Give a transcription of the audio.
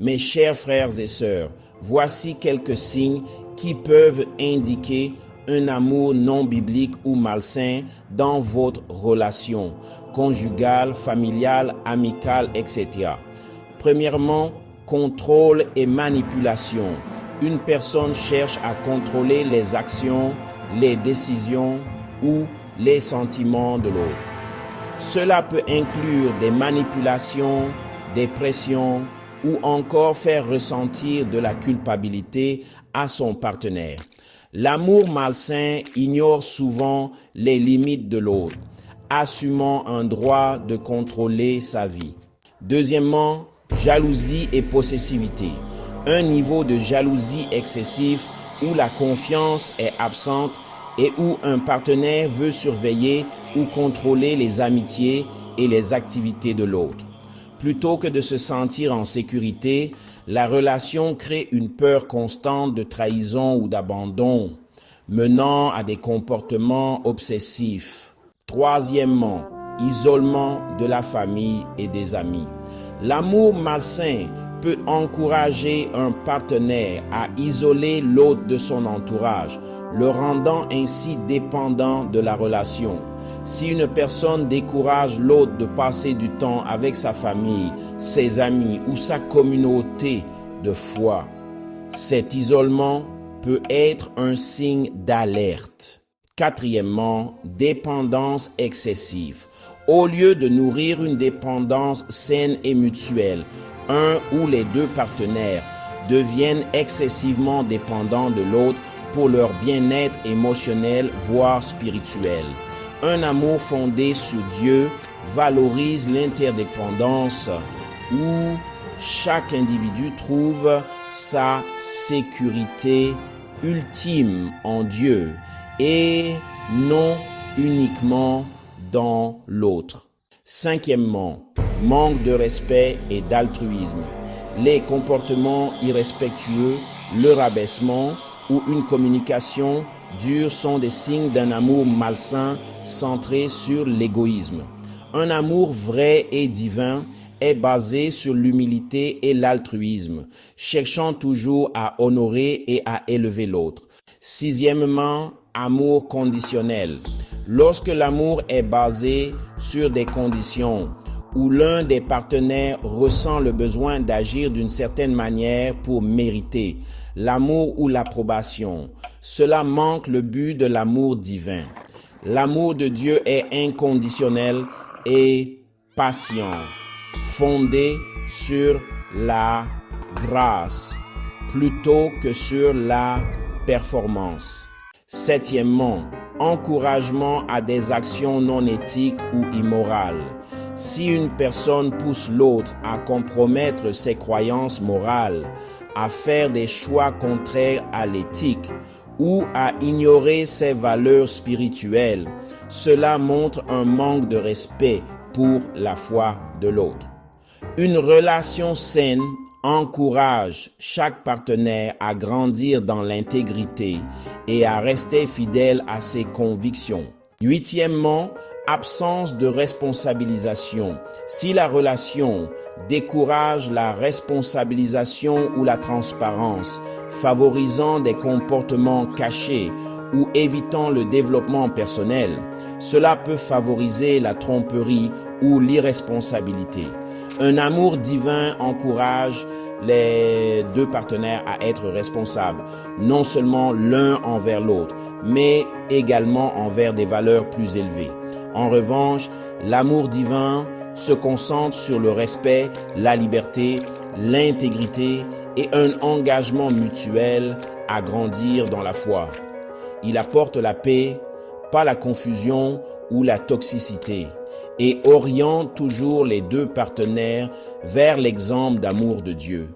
Mes chers frères et sœurs, voici quelques signes qui peuvent indiquer un amour non biblique ou malsain dans votre relation conjugale, familiale, amicale, etc. Premièrement, contrôle et manipulation. Une personne cherche à contrôler les actions, les décisions ou les sentiments de l'autre. Cela peut inclure des manipulations, des pressions ou encore faire ressentir de la culpabilité à son partenaire. L'amour malsain ignore souvent les limites de l'autre, assumant un droit de contrôler sa vie. Deuxièmement, jalousie et possessivité. Un niveau de jalousie excessif où la confiance est absente et où un partenaire veut surveiller ou contrôler les amitiés et les activités de l'autre. Plutôt que de se sentir en sécurité, la relation crée une peur constante de trahison ou d'abandon, menant à des comportements obsessifs. Troisièmement, isolement de la famille et des amis. L'amour malsain peut encourager un partenaire à isoler l'autre de son entourage, le rendant ainsi dépendant de la relation. Si une personne décourage l'autre de passer du temps avec sa famille, ses amis ou sa communauté de foi, cet isolement peut être un signe d'alerte. Quatrièmement, dépendance excessive. Au lieu de nourrir une dépendance saine et mutuelle, un ou les deux partenaires deviennent excessivement dépendants de l'autre pour leur bien-être émotionnel, voire spirituel. Un amour fondé sur Dieu valorise l'interdépendance où chaque individu trouve sa sécurité ultime en Dieu et non uniquement dans l'autre. Cinquièmement, manque de respect et d'altruisme. Les comportements irrespectueux, le rabaissement ou une communication dure sont des signes d'un amour malsain centré sur l'égoïsme. Un amour vrai et divin est basé sur l'humilité et l'altruisme, cherchant toujours à honorer et à élever l'autre. Sixièmement, amour conditionnel. Lorsque l'amour est basé sur des conditions, où l'un des partenaires ressent le besoin d'agir d'une certaine manière pour mériter l'amour ou l'approbation, cela manque le but de l'amour divin. L'amour de Dieu est inconditionnel et patient, fondé sur la grâce plutôt que sur la performance. Septièmement, encouragement à des actions non éthiques ou immorales. Si une personne pousse l'autre à compromettre ses croyances morales, à faire des choix contraires à l'éthique ou à ignorer ses valeurs spirituelles, cela montre un manque de respect pour la foi de l'autre. Une relation saine encourage chaque partenaire à grandir dans l'intégrité et à rester fidèle à ses convictions. Huitièmement, absence de responsabilisation. Si la relation décourage la responsabilisation ou la transparence, favorisant des comportements cachés ou évitant le développement personnel, cela peut favoriser la tromperie ou l'irresponsabilité. Un amour divin encourage les deux partenaires à être responsables, non seulement l'un envers l'autre, mais également envers des valeurs plus élevées. En revanche, l'amour divin se concentre sur le respect, la liberté, l'intégrité et un engagement mutuel à grandir dans la foi. Il apporte la paix, pas la confusion ou la toxicité, et oriente toujours les deux partenaires vers l'exemple d'amour de Dieu.